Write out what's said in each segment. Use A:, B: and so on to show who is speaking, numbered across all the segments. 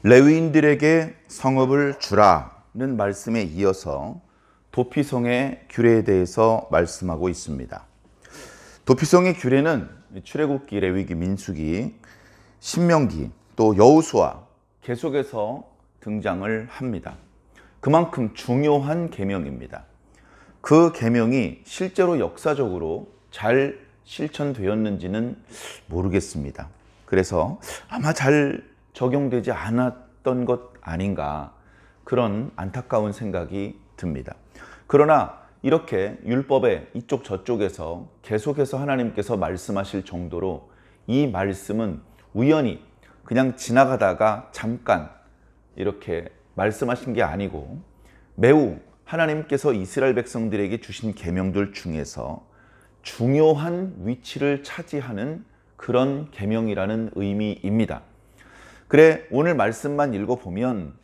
A: 레위인들에게 성읍을 주라는 말씀에 이어서 도피성의 규례에 대해서 말씀하고 있습니다. 도피성의 규례는 출애굽기, 레위기, 민수기, 신명기, 또 여호수아 계속해서 등장을 합니다. 그만큼 중요한 계명입니다. 그 계명이 실제로 역사적으로 잘 실천되었는지는 모르겠습니다. 그래서 아마 잘 적용되지 않았던 것 아닌가, 그런 안타까운 생각이 듭니다. 그러나 이렇게 율법의 이쪽 저쪽에서 계속해서 하나님께서 말씀하실 정도로 이 말씀은 우연히 그냥 지나가다가 잠깐 이렇게 말씀하신 게 아니고 매우 하나님께서 이스라엘 백성들에게 주신 계명들 중에서 중요한 위치를 차지하는 그런 계명이라는 의미입니다. 그래, 오늘 말씀만 읽어보면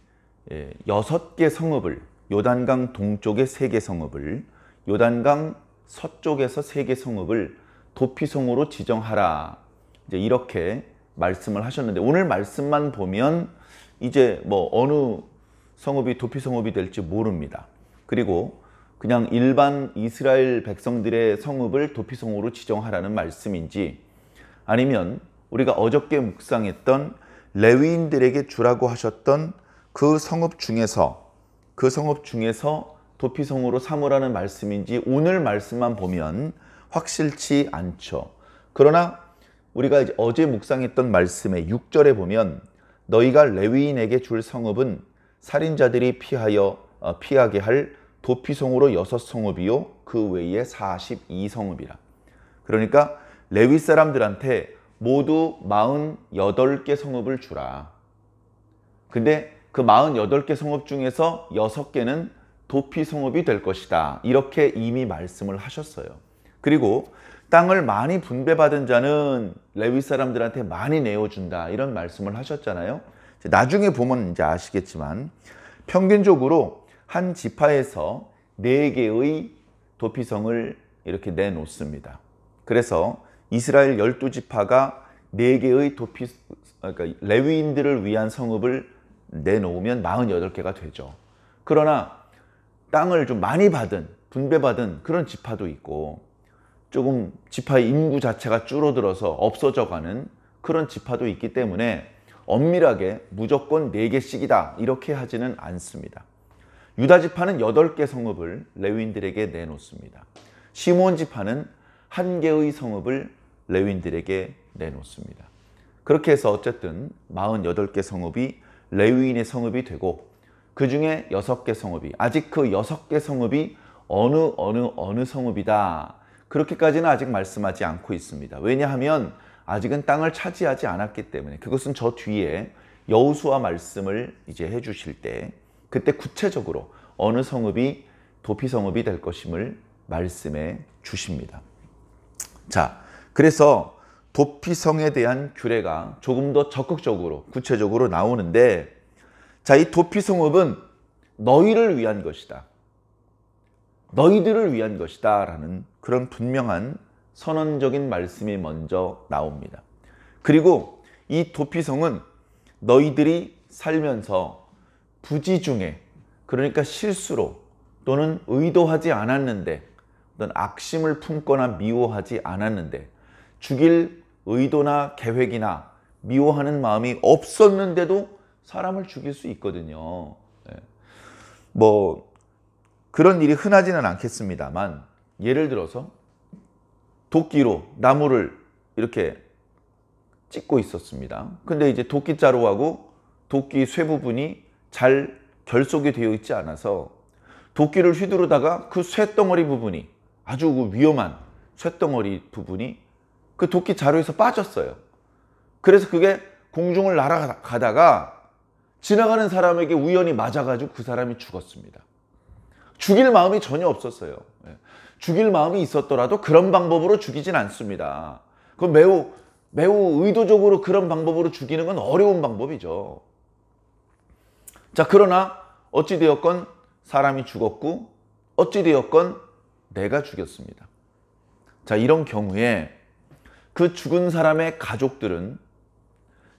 A: 6개 성읍을, 요단강 동쪽에 3개 성읍을, 요단강 서쪽에서 3개 성읍을 도피성으로 지정하라, 이제 이렇게 말씀을 하셨는데, 오늘 말씀만 보면 이제 어느 성읍이 도피성읍이 될지 모릅니다. 그리고 그냥 일반 이스라엘 백성들의 성읍을 도피성으로 지정하라는 말씀인지, 아니면 우리가 어저께 묵상했던 레위인들에게 주라고 하셨던 그 성읍 중에서 도피성으로 삼으라는 말씀인지 오늘 말씀만 보면 확실치 않죠. 그러나 우리가 이제 어제 묵상했던 말씀의 6절에 보면 너희가 레위인에게 줄 성읍은 살인자들이 피하게 할 도피성으로 6성읍이요 그 외에 42성읍이라. 그러니까 레위 사람들한테 모두 48개 성읍을 주라. 근데 그 48개 성읍 중에서 6개는 도피 성읍이 될 것이다, 이렇게 이미 말씀을 하셨어요. 그리고 땅을 많이 분배받은 자는 레위 사람들한테 많이 내어준다, 이런 말씀을 하셨잖아요. 나중에 보면 이제 아시겠지만 평균적으로 한 지파에서 4개의 도피성을 이렇게 내놓습니다. 그래서 이스라엘 12지파가 4개의 그러니까 레위인들을 위한 성읍을 내놓으면 48개가 되죠. 그러나 땅을 좀 많이 분배받은 그런 지파도 있고, 조금 지파의 인구 자체가 줄어들어서 없어져가는 그런 지파도 있기 때문에 엄밀하게 무조건 4개씩이다 이렇게 하지는 않습니다. 유다 지파는 8개 성읍을 레위인들에게 내놓습니다. 시므온 지파는 1개의 성읍을 레위인들에게 내놓습니다. 그렇게 해서 어쨌든 48개 성읍이 레위인의 성읍이 되고, 그 중에 6개 성읍이, 아직 그 6개 성읍이 어느 성읍이다, 그렇게까지는 아직 말씀하지 않고 있습니다. 왜냐하면 아직은 땅을 차지하지 않았기 때문에. 그것은 저 뒤에 여호수아 말씀을 이제 해주실 때 그때 구체적으로 어느 성읍이 도피 성읍이 될 것임을 말씀해 주십니다. 자, 그래서 도피성에 대한 규례가 조금 더 적극적으로 구체적으로 나오는데, 자, 이 도피성읍은 너희를 위한 것이다, 너희들을 위한 것이다 라는 그런 분명한 선언적인 말씀이 먼저 나옵니다. 그리고 이 도피성은 너희들이 살면서 부지 중에, 그러니까 실수로 또는 의도하지 않았는데, 어떤 악심을 품거나 미워하지 않았는데, 죽일 의도나 계획이나 미워하는 마음이 없었는데도 사람을 죽일 수 있거든요. 그런 일이 흔하지는 않겠습니다만, 예를 들어서 도끼로 나무를 이렇게 찍고 있었습니다. 근데 이제 도끼자루하고 도끼 쇠 부분이 잘 결속이 되어 있지 않아서 도끼를 휘두르다가 그 쇠덩어리 부분이, 아주 위험한 쇠덩어리 부분이 그 도끼 자루에서 빠졌어요. 그래서 그게 공중을 날아가다가 지나가는 사람에게 우연히 맞아가지고 그 사람이 죽었습니다. 죽일 마음이 전혀 없었어요. 죽일 마음이 있었더라도 그런 방법으로 죽이진 않습니다. 그건 매우 의도적으로 그런 방법으로 죽이는 건 어려운 방법이죠. 자, 그러나 어찌되었건 사람이 죽었고 어찌되었건 내가 죽였습니다. 자, 이런 경우에 그 죽은 사람의 가족들은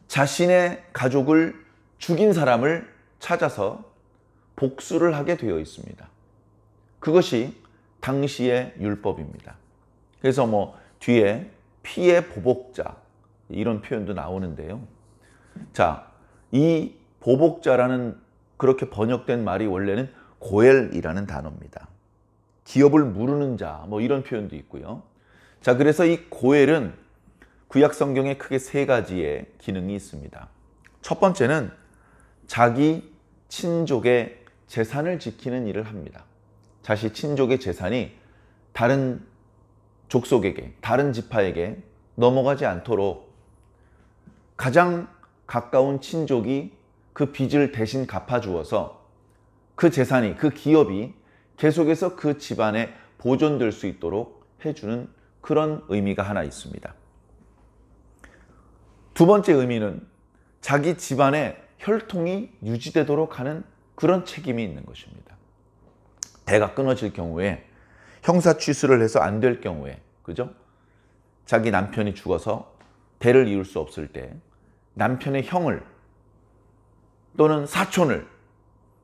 A: 자신의 가족을 죽인 사람을 찾아서 복수를 하게 되어 있습니다. 그것이 당시의 율법입니다. 그래서 뭐 뒤에 피의 보복자 이런 표현도 나오는데요. 자, 이 보복자라는 그렇게 번역된 말이 원래는 고엘이라는 단어입니다. 기업을 무르는 자 뭐 이런 표현도 있고요. 자, 그래서 이 고엘은 구약 성경에 크게 세 가지의 기능이 있습니다. 첫 번째는 자기 친족의 재산을 지키는 일을 합니다. 자신 친족의 재산이 다른 족속에게, 다른 지파에게 넘어가지 않도록 가장 가까운 친족이 그 빚을 대신 갚아주어서 그 재산이, 그 기업이 계속해서 그 집안에 보존될 수 있도록 해주는 그런 의미가 하나 있습니다. 두 번째 의미는 자기 집안의 혈통이 유지되도록 하는 그런 책임이 있는 것입니다. 대가 끊어질 경우에, 형사 취수를 해서 안 될 경우에, 그죠? 자기 남편이 죽어서 대를 이을 수 없을 때 남편의 형을 또는 사촌을,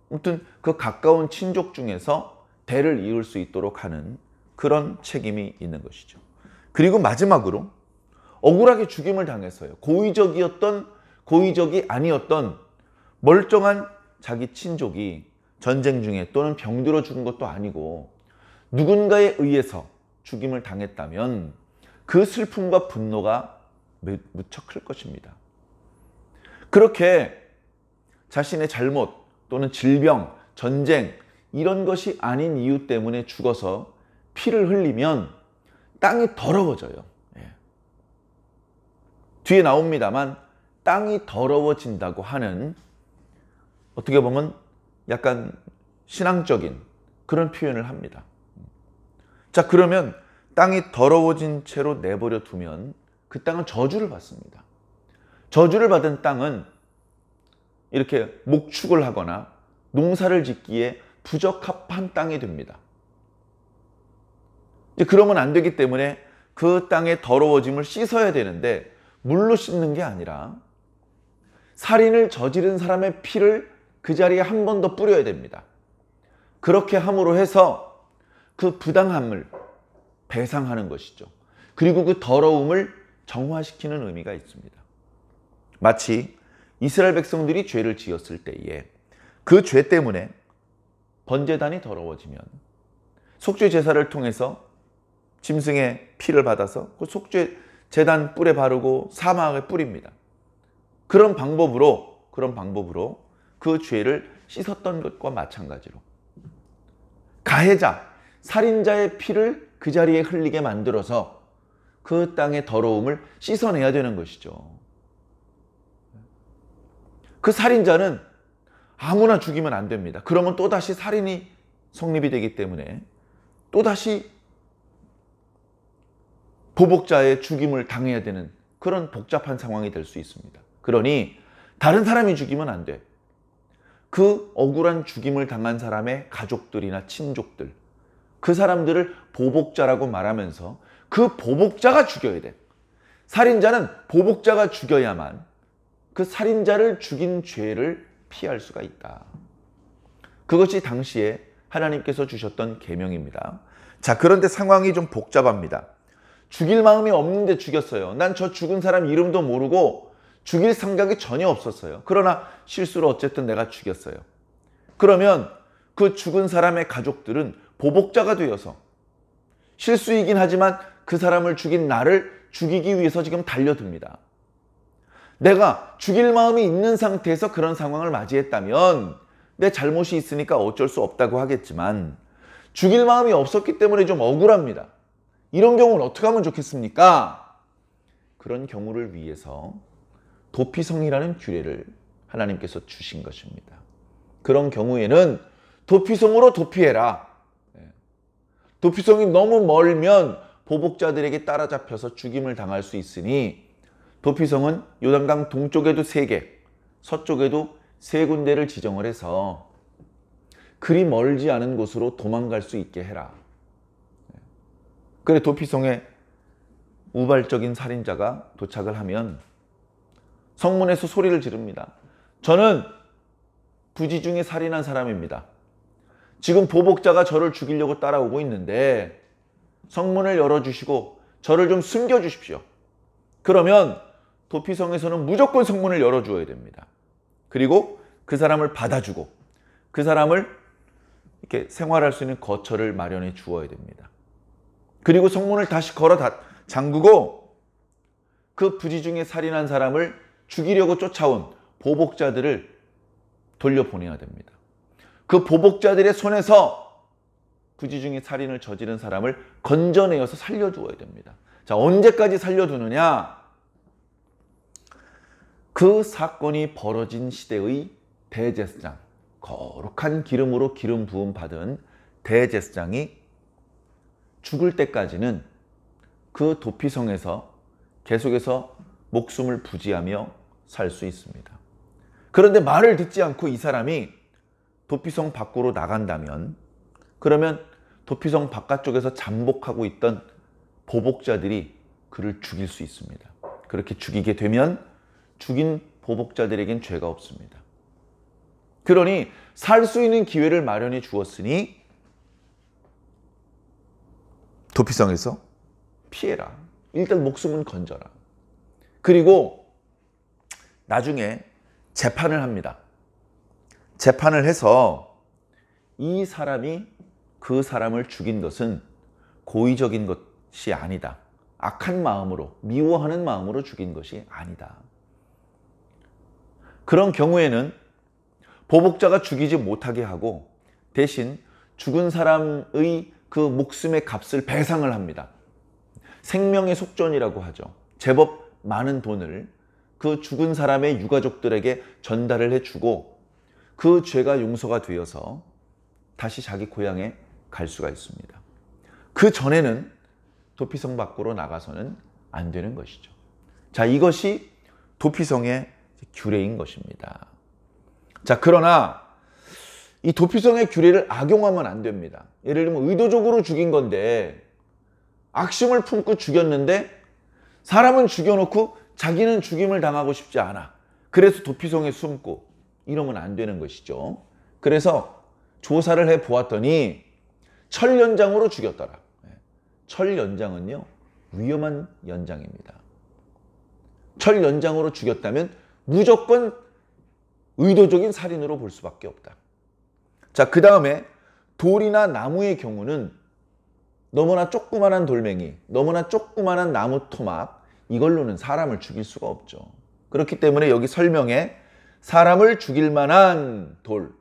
A: 아무튼 그 가까운 친족 중에서 대를 이을 수 있도록 하는 그런 책임이 있는 것이죠. 그리고 마지막으로 억울하게 죽임을 당했어요. 고의적이었던 고의적이 아니었던 멀쩡한 자기 친족이 전쟁 중에 또는 병들어 죽은 것도 아니고 누군가에 의해서 죽임을 당했다면 그 슬픔과 분노가 무척 클 것입니다. 그렇게 자신의 잘못 또는 질병, 전쟁 이런 것이 아닌 이유 때문에 죽어서 피를 흘리면 땅이 더러워져요. 뒤에 나옵니다만 땅이 더러워진다고 하는, 어떻게 보면 약간 신앙적인 그런 표현을 합니다. 자, 그러면 땅이 더러워진 채로 내버려 두면 그 땅은 저주를 받습니다. 저주를 받은 땅은 이렇게 목축을 하거나 농사를 짓기에 부적합한 땅이 됩니다. 이제 그러면 안 되기 때문에 그 땅의 더러워짐을 씻어야 되는데 물로 씻는 게 아니라 살인을 저지른 사람의 피를 그 자리에 한 번 더 뿌려야 됩니다. 그렇게 함으로 해서 그 부당함을 배상하는 것이죠. 그리고 그 더러움을 정화시키는 의미가 있습니다. 마치 이스라엘 백성들이 죄를 지었을 때에 그 죄 때문에 번제단이 더러워지면 속죄 제사를 통해서 짐승의 피를 받아서 그 속죄 제단 뿔에 바르고 사막에 뿌립니다. 그런 방법으로 그 죄를 씻었던 것과 마찬가지로 가해자, 살인자의 피를 그 자리에 흘리게 만들어서 그 땅의 더러움을 씻어내야 되는 것이죠. 그 살인자는 아무나 죽이면 안 됩니다. 그러면 또다시 살인이 성립이 되기 때문에 또다시 보복자의 죽임을 당해야 되는 그런 복잡한 상황이 될 수 있습니다. 그러니 다른 사람이 죽이면 안 돼. 그 억울한 죽임을 당한 사람의 가족들이나 친족들, 그 사람들을 보복자라고 말하면서 그 보복자가 죽여야 돼. 살인자는 보복자가 죽여야만 그 살인자를 죽인 죄를 피할 수가 있다. 그것이 당시에 하나님께서 주셨던 계명입니다. 자, 그런데 상황이 좀 복잡합니다. 죽일 마음이 없는데 죽였어요. 난 저 죽은 사람 이름도 모르고 죽일 생각이 전혀 없었어요. 그러나 실수로 어쨌든 내가 죽였어요. 그러면 그 죽은 사람의 가족들은 보복자가 되어서 실수이긴 하지만 그 사람을 죽인 나를 죽이기 위해서 지금 달려듭니다. 내가 죽일 마음이 있는 상태에서 그런 상황을 맞이했다면 내 잘못이 있으니까 어쩔 수 없다고 하겠지만 죽일 마음이 없었기 때문에 좀 억울합니다. 이런 경우는 어떻게 하면 좋겠습니까? 그런 경우를 위해서 도피성이라는 규례를 하나님께서 주신 것입니다. 그런 경우에는 도피성으로 도피해라. 도피성이 너무 멀면 보복자들에게 따라잡혀서 죽임을 당할 수 있으니 도피성은 요단강 동쪽에도 3개, 서쪽에도 3군데를 지정을 해서 그리 멀지 않은 곳으로 도망갈 수 있게 해라. 그래 도피성에 우발적인 살인자가 도착을 하면 성문에서 소리를 지릅니다. 저는 부지 중에 살인한 사람입니다. 지금 보복자가 저를 죽이려고 따라오고 있는데 성문을 열어주시고 저를 좀 숨겨주십시오. 그러면 도피성에서는 무조건 성문을 열어주어야 됩니다. 그리고 그 사람을 받아주고 그 사람을 이렇게 생활할 수 있는 거처를 마련해 주어야 됩니다. 그리고 성문을 다시 걸어 잠그고 그 부지 중에 살인한 사람을 죽이려고 쫓아온 보복자들을 돌려보내야 됩니다. 그 보복자들의 손에서 부지 중에 살인을 저지른 사람을 건져내어서 살려두어야 됩니다. 자, 언제까지 살려두느냐? 그 사건이 벌어진 시대의 대제사장, 거룩한 기름으로 기름 부음 받은 대제사장이 죽을 때까지는 그 도피성에서 계속해서 목숨을 부지하며 살 수 있습니다. 그런데 말을 듣지 않고 이 사람이 도피성 밖으로 나간다면, 그러면 도피성 바깥쪽에서 잠복하고 있던 보복자들이 그를 죽일 수 있습니다. 그렇게 죽이게 되면 죽인 보복자들에겐 죄가 없습니다. 그러니 살 수 있는 기회를 마련해 주었으니 도피성에서 피해라. 일단 목숨은 건져라. 그리고 나중에 재판을 합니다. 재판을 해서 이 사람이 그 사람을 죽인 것은 고의적인 것이 아니다. 악한 마음으로, 미워하는 마음으로 죽인 것이 아니다. 그런 경우에는 보복자가 죽이지 못하게 하고 대신 죽은 사람의 그 목숨의 값을 배상을 합니다. 생명의 속전이라고 하죠. 제법 많은 돈을 그 죽은 사람의 유가족들에게 전달을 해주고 그 죄가 용서가 되어서 다시 자기 고향에 갈 수가 있습니다. 그 전에는 도피성 밖으로 나가서는 안 되는 것이죠. 자, 이것이 도피성의 규례인 것입니다. 자, 그러나 이 도피성의 규례를 악용하면 안 됩니다. 예를 들면 의도적으로 죽인 건데 악심을 품고 죽였는데 사람은 죽여놓고 자기는 죽임을 당하고 싶지 않아. 그래서 도피성에 숨고 이러면 안 되는 것이죠. 그래서 조사를 해 보았더니 철연장으로 죽였더라. 철연장은요, 위험한 연장입니다. 철연장으로 죽였다면 무조건 의도적인 살인으로 볼 수밖에 없다. 자, 그 다음에 돌이나 나무의 경우는 너무나 조그만한 돌멩이, 너무나 조그만한 나무 토막, 이걸로는 사람을 죽일 수가 없죠. 그렇기 때문에 여기 설명에 사람을 죽일 만한 돌,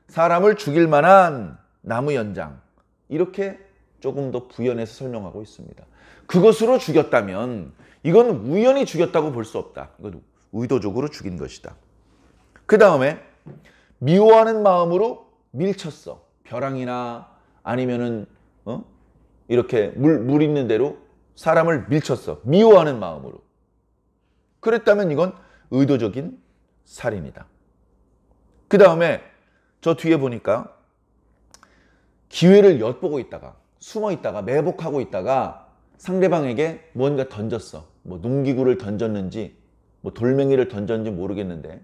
A: 사람을 죽일 만한 나무 연장, 이렇게 조금 더 부연해서 설명하고 있습니다. 그것으로 죽였다면 이건 우연히 죽였다고 볼 수 없다. 이건 의도적으로 죽인 것이다. 그 다음에 미워하는 마음으로 밀쳤어. 벼랑이나 아니면은 이렇게 물 있는 대로 사람을 밀쳤어. 미워하는 마음으로. 그랬다면 이건 의도적인 살인이다. 그 다음에 저 뒤에 보니까 기회를 엿보고 있다가, 숨어 있다가, 매복하고 있다가 상대방에게 뭔가 던졌어. 뭐 농기구를 던졌는지 뭐 돌멩이를 던졌는지 모르겠는데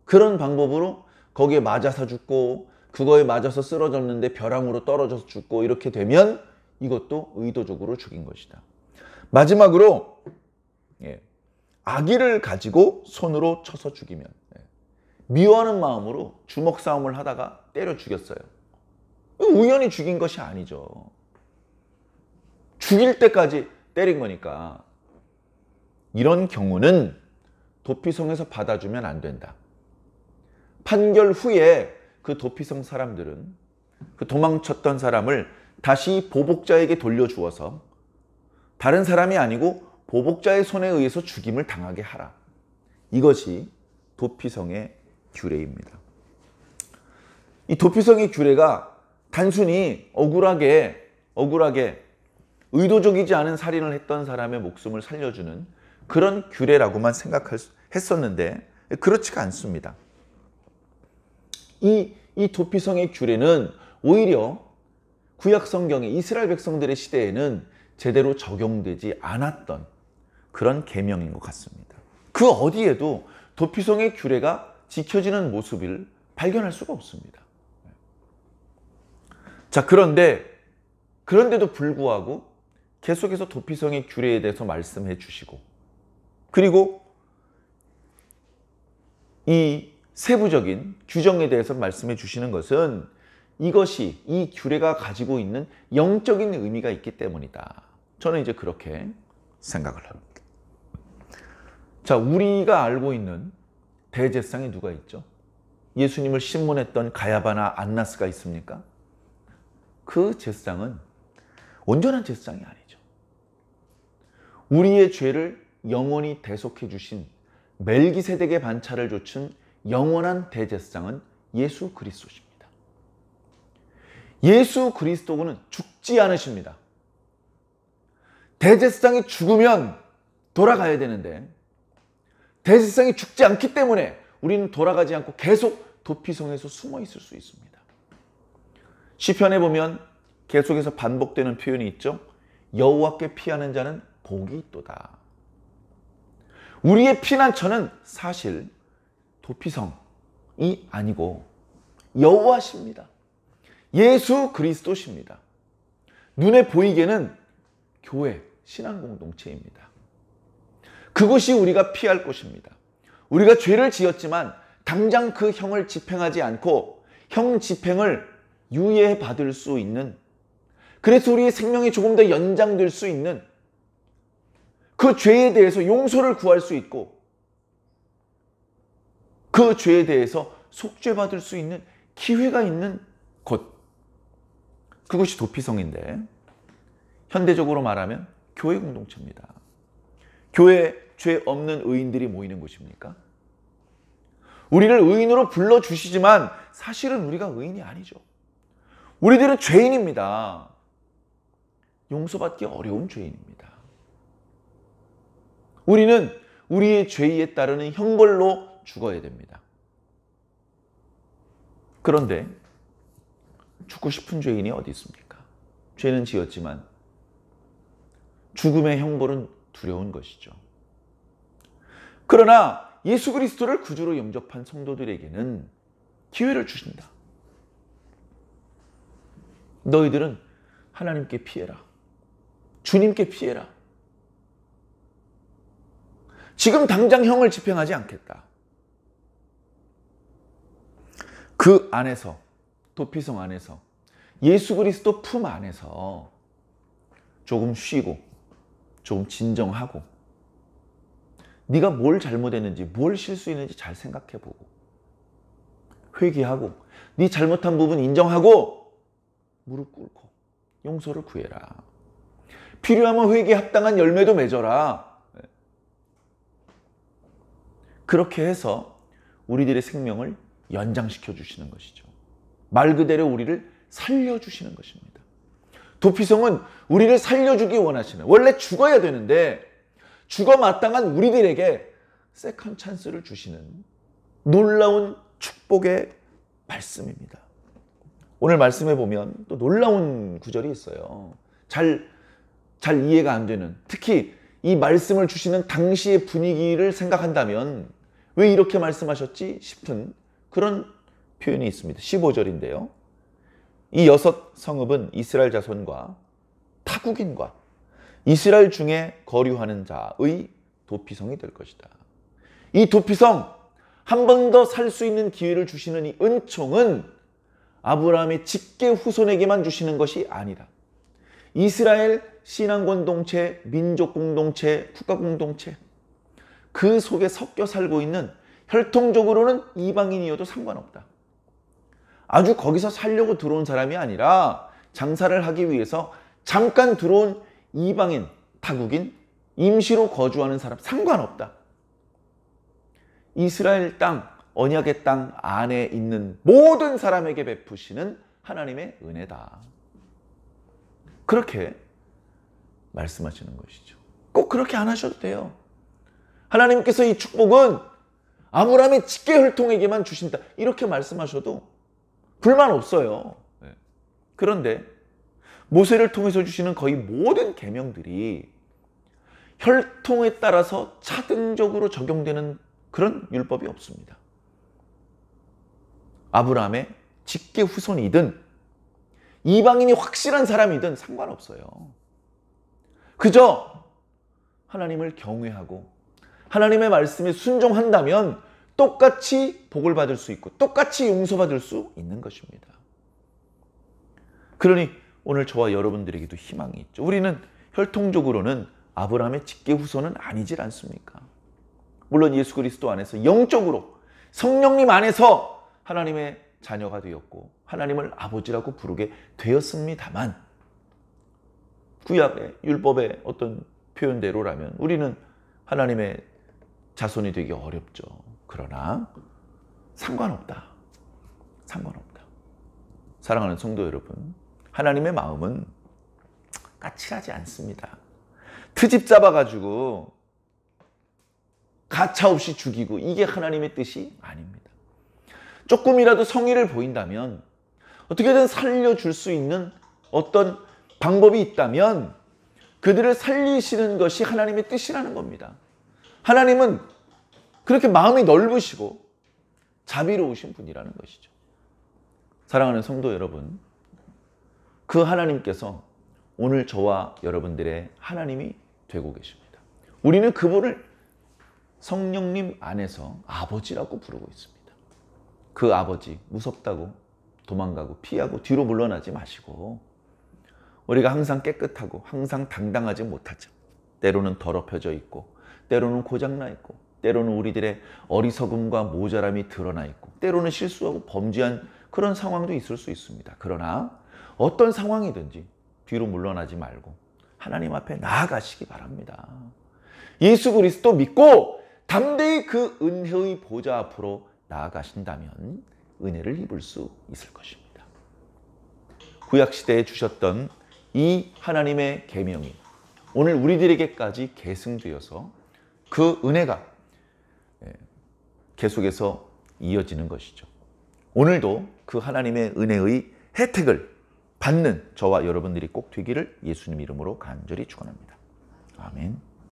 A: 그런 방법으로 거기에 맞아서 죽고 그거에 맞아서 쓰러졌는데 벼랑으로 떨어져서 죽고 이렇게 되면 이것도 의도적으로 죽인 것이다. 마지막으로 아기를 가지고 손으로 쳐서 죽이면, 미워하는 마음으로 주먹 싸움을 하다가 때려 죽였어요. 우연히 죽인 것이 아니죠. 죽일 때까지 때린 거니까. 이런 경우는 도피성에서 받아주면 안 된다. 판결 후에 그 도피성 사람들은 그 도망쳤던 사람을 다시 보복자에게 돌려주어서 다른 사람이 아니고 보복자의 손에 의해서 죽임을 당하게 하라. 이것이 도피성의 규례입니다. 이 도피성의 규례가 단순히 억울하게 의도적이지 않은 살인을 했던 사람의 목숨을 살려주는 그런 규례라고만 생각했었는데 그렇지가 않습니다. 이 도피성의 규례는 오히려 구약 성경에 이스라엘 백성들의 시대에는 제대로 적용되지 않았던 그런 계명인 것 같습니다. 그 어디에도 도피성의 규례가 지켜지는 모습을 발견할 수가 없습니다. 자, 그런데도 불구하고 계속해서 도피성의 규례에 대해서 말씀해 주시고, 그리고 이 세부적인 규정에 대해서 말씀해 주시는 것은 이것이, 이 규례가 가지고 있는 영적인 의미가 있기 때문이다. 저는 이제 그렇게 생각을 합니다. 자, 우리가 알고 있는 대제사장이 누가 있죠? 예수님을 신문했던 가야바나 안나스가 있습니까? 그 제사장은 온전한 제사장이 아니죠. 우리의 죄를 영원히 대속해 주신 멜기세덱의 반차를 좇은 영원한 대제사장은 예수 그리스도십니다. 예수 그리스도는 죽지 않으십니다. 대제사장이 죽으면 돌아가야 되는데 대제사장이 죽지 않기 때문에 우리는 돌아가지 않고 계속 도피성에서 숨어 있을 수 있습니다. 시편에 보면 계속해서 반복되는 표현이 있죠. 여호와께 피하는 자는 복이 있도다. 우리의 피난처는 사실 도피성이 아니고 여호와십니다. 예수 그리스도십니다. 눈에 보이게는 교회, 신앙 공동체입니다. 그것이 우리가 피할 곳입니다. 우리가 죄를 지었지만 당장 그 형을 집행하지 않고 형 집행을 유예 받을 수 있는, 그래서 우리의 생명이 조금 더 연장될 수 있는, 그 죄에 대해서 용서를 구할 수 있고 그 죄에 대해서 속죄받을 수 있는 기회가 있는 곳, 그것이 도피성인데 현대적으로 말하면 교회 공동체입니다. 교회에 죄 없는 의인들이 모이는 곳입니까? 우리를 의인으로 불러주시지만 사실은 우리가 의인이 아니죠. 우리들은 죄인입니다. 용서받기 어려운 죄인입니다. 우리는 우리의 죄에 따르는 형벌로 죽어야 됩니다. 그런데 죽고 싶은 죄인이 어디 있습니까? 죄는 지었지만 죽음의 형벌은 두려운 것이죠. 그러나 예수 그리스도를 구주로 영접한 성도들에게는 기회를 주신다. 너희들은 하나님께 피해라. 주님께 피해라. 지금 당장 형을 집행하지 않겠다. 그 안에서, 도피성 안에서, 예수 그리스도 품 안에서 조금 쉬고 조금 진정하고 네가 뭘 잘못했는지, 뭘 실수했는지 잘 생각해보고 회개하고 네 잘못한 부분 인정하고 무릎 꿇고 용서를 구해라. 필요하면 회개에 합당한 열매도 맺어라. 그렇게 해서 우리들의 생명을 연장시켜 주시는 것이죠. 말 그대로 우리를 살려주시는 것입니다. 도피성은 우리를 살려주기 원하시는, 원래 죽어야 되는데 죽어 마땅한 우리들에게 세컨 찬스를 주시는 놀라운 축복의 말씀입니다. 오늘 말씀해 보면 또 놀라운 구절이 있어요. 잘 이해가 안 되는, 특히 이 말씀을 주시는 당시의 분위기를 생각한다면 왜 이렇게 말씀하셨지 싶은 그런 표현이 있습니다. 15절인데요. 이 6 성읍은 이스라엘 자손과 타국인과 이스라엘 중에 거류하는 자의 도피성이 될 것이다. 이 도피성, 한 번 더 살 수 있는 기회를 주시는 이 은총은 아브라함의 직계 후손에게만 주시는 것이 아니다. 이스라엘 신앙 공동체, 민족 공동체, 국가 공동체, 그 속에 섞여 살고 있는, 혈통적으로는 이방인이어도 상관없다. 아주 거기서 살려고 들어온 사람이 아니라 장사를 하기 위해서 잠깐 들어온 이방인, 타국인, 임시로 거주하는 사람 상관없다. 이스라엘 땅, 언약의 땅 안에 있는 모든 사람에게 베푸시는 하나님의 은혜다. 그렇게 말씀하시는 것이죠. 꼭 그렇게 안 하셔도 돼요. 하나님께서 이 축복은 아브라함의 직계 혈통에게만 주신다. 이렇게 말씀하셔도 불만 없어요. 그런데 모세를 통해서 주시는 거의 모든 계명들이 혈통에 따라서 차등적으로 적용되는 그런 율법이 없습니다. 아브라함의 직계 후손이든 이방인이 확실한 사람이든 상관없어요. 그저 하나님을 경외하고 하나님의 말씀에 순종한다면 똑같이 복을 받을 수 있고 똑같이 용서받을 수 있는 것입니다. 그러니 오늘 저와 여러분들에게도 희망이 있죠. 우리는 혈통적으로는 아브라함의 직계 후손은 아니질 않습니까? 물론 예수 그리스도 안에서 영적으로 성령님 안에서 하나님의 자녀가 되었고 하나님을 아버지라고 부르게 되었습니다만 구약의 율법의 어떤 표현대로라면 우리는 하나님의 자손이 되기 어렵죠. 그러나 상관없다. 상관없다. 사랑하는 성도 여러분, 하나님의 마음은 까칠하지 않습니다. 트집 잡아가지고 가차없이 죽이고 이게 하나님의 뜻이 아닙니다. 조금이라도 성의를 보인다면 어떻게든 살려줄 수 있는 어떤 방법이 있다면 그들을 살리시는 것이 하나님의 뜻이라는 겁니다. 하나님은 그렇게 마음이 넓으시고 자비로우신 분이라는 것이죠. 사랑하는 성도 여러분, 그 하나님께서 오늘 저와 여러분들의 하나님이 되고 계십니다. 우리는 그분을 성령님 안에서 아버지라고 부르고 있습니다. 그 아버지 무섭다고 도망가고 피하고 뒤로 물러나지 마시고 우리가 항상 깨끗하고 항상 당당하지 못하죠. 때로는 더럽혀져 있고 때로는 고장나 있고 때로는 우리들의 어리석음과 모자람이 드러나 있고 때로는 실수하고 범죄한 그런 상황도 있을 수 있습니다. 그러나 어떤 상황이든지 뒤로 물러나지 말고 하나님 앞에 나아가시기 바랍니다. 예수 그리스도 믿고 담대히 그 은혜의 보좌 앞으로 나아가신다면 은혜를 입을 수 있을 것입니다. 구약시대에 주셨던 이 하나님의 계명이 오늘 우리들에게까지 계승되어서 그 은혜가 계속해서 이어지는 것이죠. 오늘도 그 하나님의 은혜의 혜택을 받는 저와 여러분들이 꼭 되기를 예수님 이름으로 간절히 축원합니다. 아멘.